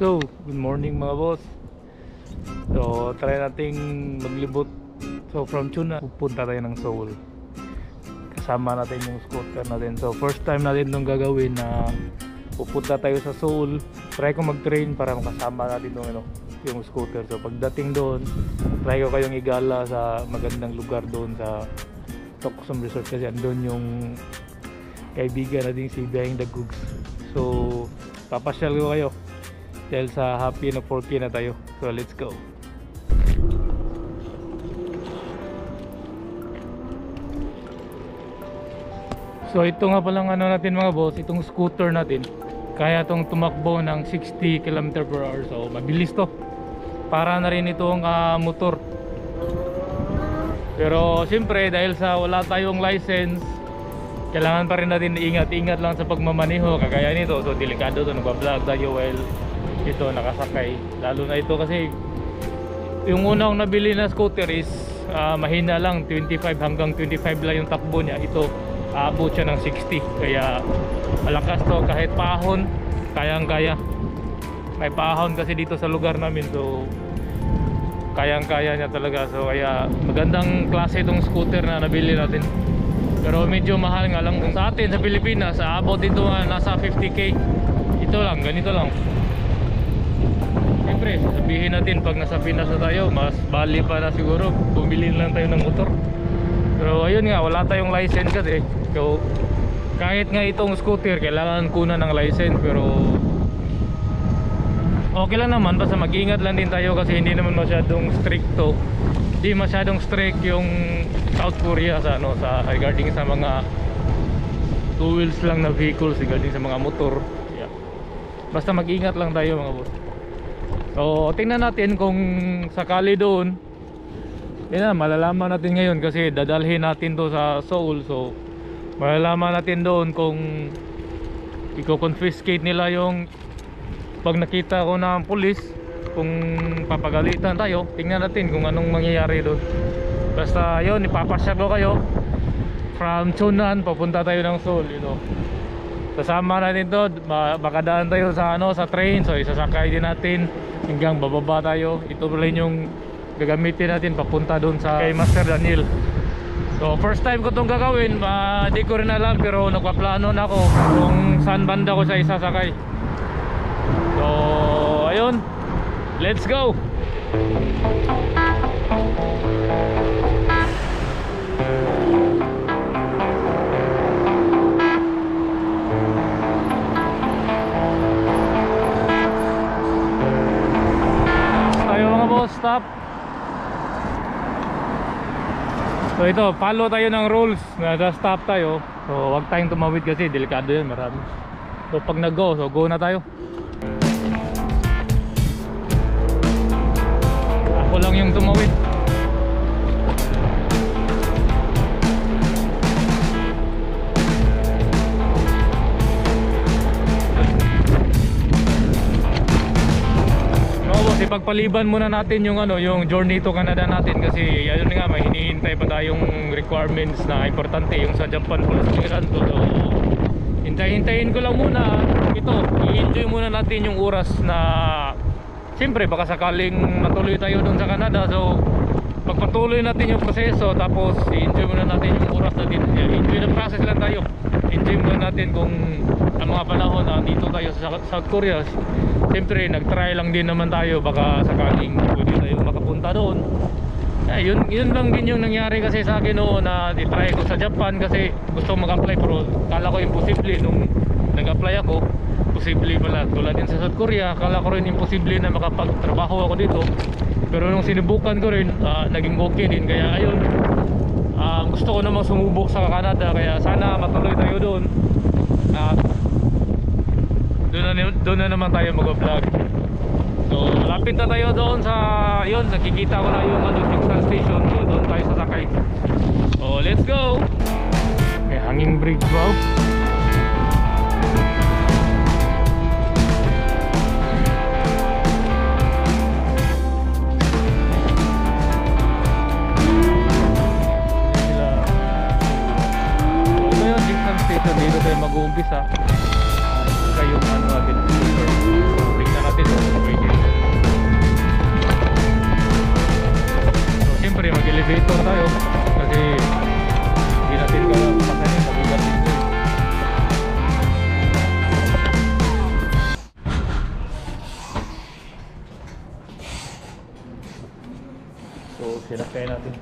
So, good morning mga boss. So, try nating maglibot. So, from Chuna, pupunta tayo ng Seoul. Kasama natin yung scooter natin. So, first time natin itong gagawin na pupunta tayo sa Seoul. Try ko mag-train para makasama natin yung scooter. So, pagdating doon, try ko kayong igala sa magandang lugar doon sa Toksom Resort kasi andun yung kaibigan natin si Behind the Googs. So, papasyal ko kayo dahil sa happy na 4K na tayo. So let's go. So ito nga palang natin mga boss, itong scooter natin kaya itong tumakbo ng 60 km/h. So mabilis to, para na rin itong motor. Pero siyempre dahil sa wala tayong license, kailangan pa rin natin ingat-ingat lang sa pagmamaneho kagaya nito. So delikado to, nagba-vlog tayo while ito nakasakay. Lalo na ito kasi yung unang nabili na scooter is mahina lang, 25 hanggang 25 lang yung takbo niya. Ito aabot siya ng 60, kaya malakas to. Kahit paahon, kayang kaya. May paahon kasi dito sa lugar namin, so kayang kaya niya talaga. So kaya magandang klase itong scooter na nabili natin. Pero medyo mahal nga lang. Kung sa atin sa Pilipinas, aabot ito nasa 50k. Ito lang, ganito lang. Siyempre, sabihin natin pag nasa Pinas na tayo, mas bali pa na siguro bumili lang tayo ng motor. Pero ayun nga, wala tayong license kasi. So, kahit nga itong scooter, kailangan kunan ng license. Pero okay lang naman, basta mag-ingat lang din tayo kasi hindi naman masyadong stricto. Hindi masyadong strict yung South Korea sa regarding sa mga two wheels lang na vehicles, regarding sa mga motor. Yeah. Basta mag-ingat lang tayo mga boss. So tingnan natin kung sakali doon. Yan na, malalaman natin ngayon kasi dadalhin natin to sa Seoul. So malalaman natin doon kung i-confiscate nila yung pag nakita ko ng pulis, kung papagalitan tayo. Tingnan natin kung anong mangyayari doon. Basta yun, ipapasyal ko kayo. From Chunan papunta tayo ng Seoul, Kasama natin to, makadaan tayo sa sa train. So isasakay din natin hanggang bababa tayo. Ito rin yung gagamitin natin papunta doon sa kay Master Daniel. So first time ko itong gagawin, di ko rin alam, pero nagpaplano na ako kung saan banda ko siya isasakay. So ayun, let's go. Stop. So ito, follow tayo ng rules. Nasa-stop tayo. So wag tayong tumawid kasi delikado yun, marami. So pag nag-go, so go na tayo. Ako lang yung tumawid. Pagpaliban muna natin yung yung journey to Canada natin kasi ayun nga, may hinihintay pa tayong requirements na importante, yung sa Japan Police Clearance. So hintayin ko lang muna ito, i-enjoy muna natin yung oras na siyempre baka sakaling matuloy tayo dun sa Canada. So pagpatuloy natin yung proseso, tapos i-enjoy muna natin yung oras natin. Enjoy the process lang tayo. Enjoy muna natin kung ang mga panahon na dito tayo sa South Korea. Siyempre nag-try lang din naman tayo, baka sakaling pwede tayo makapunta doon. Yun lang din yung nangyari kasi sa akin noon, na i-try ko sa Japan kasi gusto mag-apply, pero kala ko imposible. Nung nag-apply ako, posible pala. Tulad din sa South Korea, kala ko rin imposible na makapagtrabaho ako dito. Pero nung sinubukan ko rin, naging okay din. Kaya ayun, gusto ko namang sumubok sa Canada, kaya sana matuloy tayo doon. Doon na naman tayo mag-vlog. So malapit na tayo doon sa nakikita ko na yung Kingston Station. So doon tayo sasakay. So let's go. May hanging bridge, wow. Ito yung Kingston Station, dito tayo mag-uumpisa. Kayong natin. Tingnan natin. Pwede. So, siyempre mag-elevator tayo kasi hindi natin pakanin, magugat dito. So, sinakay natin.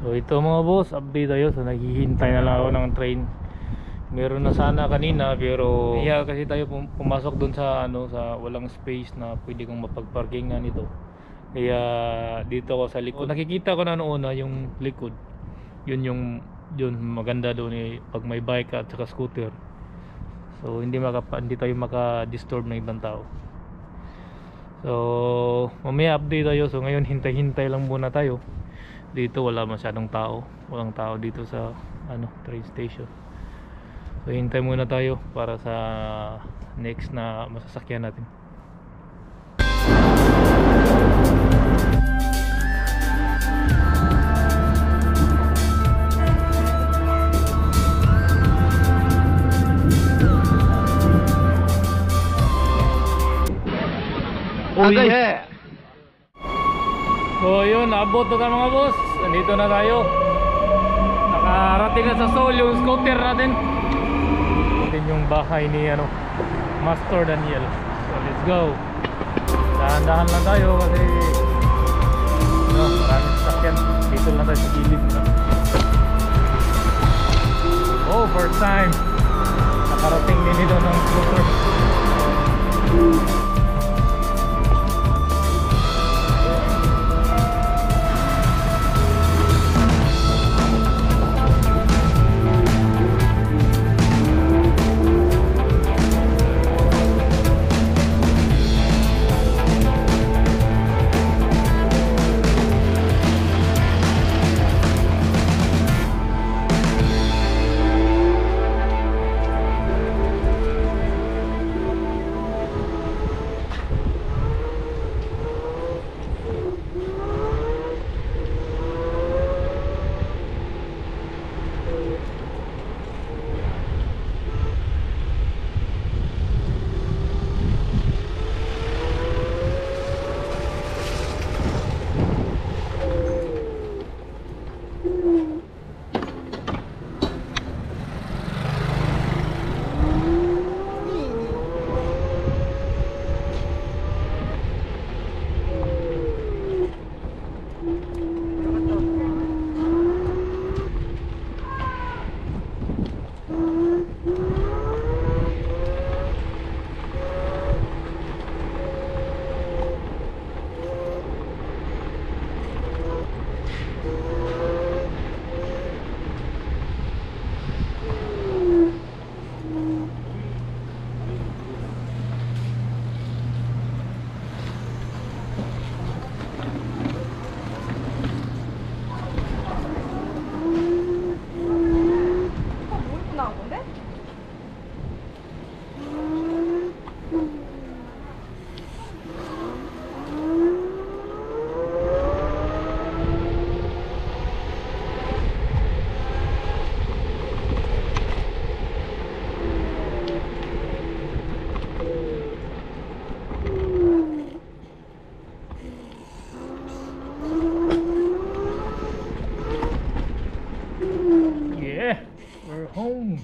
So ito mga boss, update tayo. So naghihintay na lang ako ng train. Meron na sana kanina pero kaya kasi tayo pumasok dun sa sa walang space na pwede kong mapagparkingan nito. Kaya dito ako sa likod. Nakikita ko na noon yung likod. Yun maganda doon pag may bike at saka scooter. So hindi tayo maka-disturb ng ibang tao. So mamaya update tayo. So ngayon hintay-hintay lang muna tayo. Dito wala masyadong tao. Walang tao dito sa train station. So hintay muna tayo para sa next na masasakyan natin. Oh yeah! So yun, naabot na mga boss. Nandito na tayo. Nakarating na sa Seoul yung scooter natin. Ito yung bahay ni Master Daniel. So let's go. Dahan-dahan lang tayo kasi maraming sasakyan. Dito lang tayo sa gilid. Oh, first time nakarating din dito ng scooter. Home.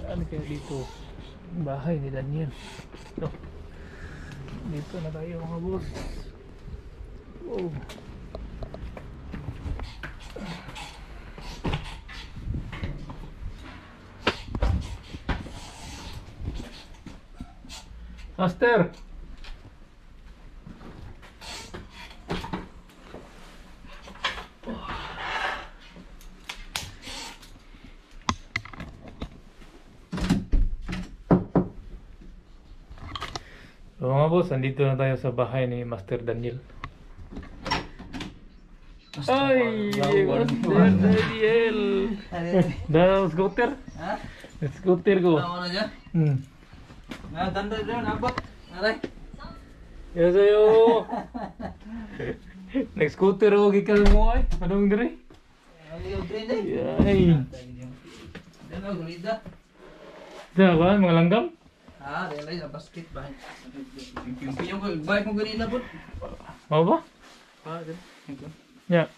Saan kaya dito? Bahay ni Daniel. Ito. Dito na tayo mga boss. Wow. Master. So mga boss, andito na tayo sa bahay ni Master Daniel. Ay, Master Daniel. Dah scooter? Ha? Scooter ko. Ano dyan? Tanda dyan, abot. Aray. Yan sa'yo. Nag-scooter ako gikan mo ay. Anong dire? Yay. Sa ba? Mga langgam? Dahil sa basket ba? Yung bike mo ganina po. Mau ba? Ya.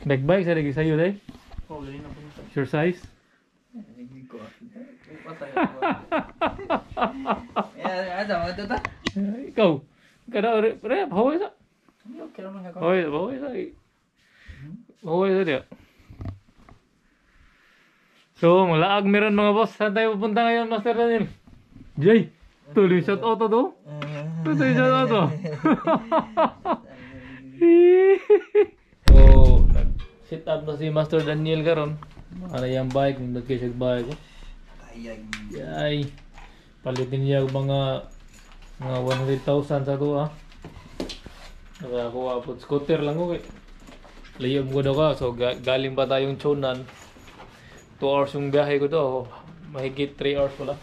Bike sa lagi sa'yo dahil? Sure size? Ikaw? Kada re baway sa? Baway sa. Baway sa dia. So, malaag meron mga boss. Saan tayo pupunta ngayon, Master Daniel? Jay, tuloy shout out to. Tuloy shout out to. So, sit up na si Master Daniel karon. Ano yung bike, nagkisig bike ko. Yay. Palitin niya mga 100,000 sa to ah. Nakakuha po scooter lang ko eh. Layom ko daw ka. So galing pa tayong Chonan. 2 hours yung biyahe ko daw. Mahigit 3 hours pala.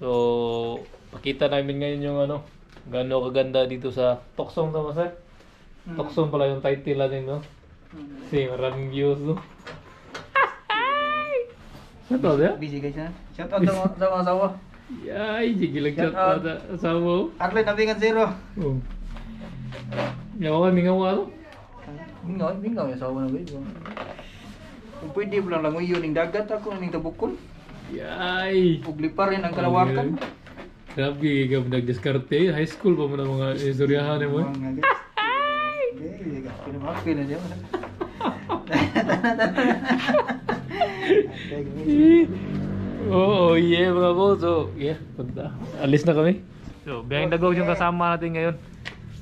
So pakita namin ngayon yung ano, gaano kaganda dito sa Toksong tama sir? Toksong pala yung title natin no. Kasi maraming views no. Shout out ya? Busy guys ha. Shout out sa mga asawa. Yay, sige lang shout out sa asawa. Arlen Nabingan Zero. Oh. Yawa ka mingawa no? Mingaw yung asawa na guys. Kung pwede mo lang langoy yun yung dagat ako ng tabukon. Yay! Ugli pa rin ang kalawakan. Grabe, ikaw nag-diskarte. High school pa mo na mga istoryahan mo. Pinamaki na siya. Oo, yeah mga boss. So, yeah, punta. Alis na kami. So, biyang dagog yung kasama natin ngayon.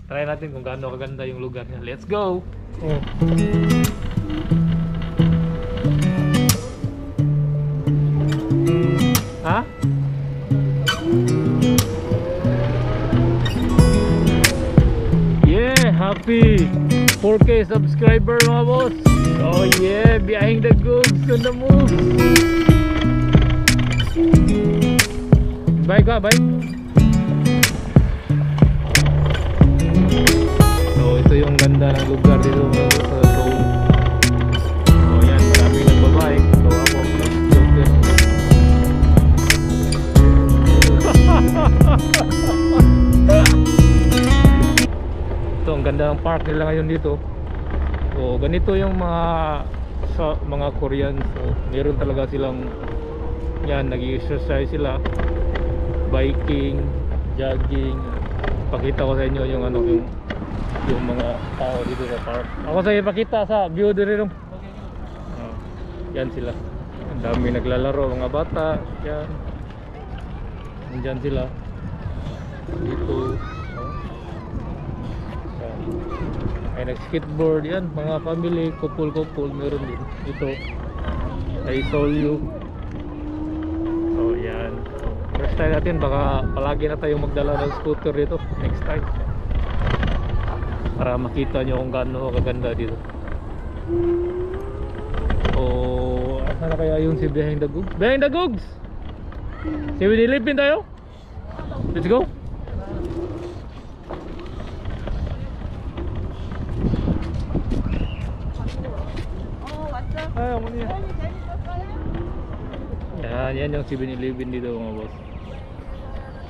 Try natin kung gaano kaganda yung lugar niya. Let's go! Ha? Yeah, happy 4K subscriber mga boss. Oh yeah, biyahing dagogs on the move. Bye ka, bye. So ito yung ganda ng lugar dito mga boss sa Rome. So yan, maraming nagbabay. So ako, joker. Ito ang ganda ng park nila ngayon dito. So ganito yung mga Korean. So meron talaga silang yan, nag-exercise sila, biking, jogging. Pakita ko sa inyo yung ano yung mga tao dito sa park. Ako sa ipakita sa view dito. Yan sila. Ang dami naglalaro mga bata. Yan. Nandiyan sila dito. Ay nag-skateboard yan, mga family, couple meron din ito. I saw you. So yan. So, first time natin, baka palagi na tayong magdala ng scooter dito next time para makita nyo kung gaano kaganda dito. So asa na kaya yung si Behind the Googs? Behind the Googs! Si Winilipin tayo? Let's go! Yan yung 7-Eleven dito mga boss.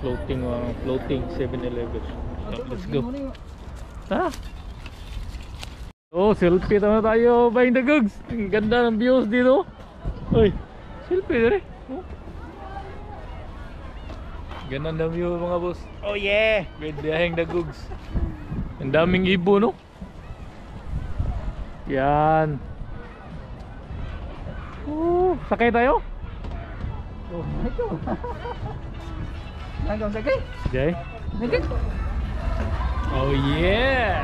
Floating 7-Eleven. Let's go. Tara. Oh, selfie na tayo Behind the Googs. Ang ganda ng views dito. Uy, selfie na rin. Oh. Ganda ng view mga boss. Oh yeah, Behind the Googs. Ang daming ibo no. Yan. Sakay tayo? Oh, ito. Hanggang sakay? Jay? Sakay? Oh yeah!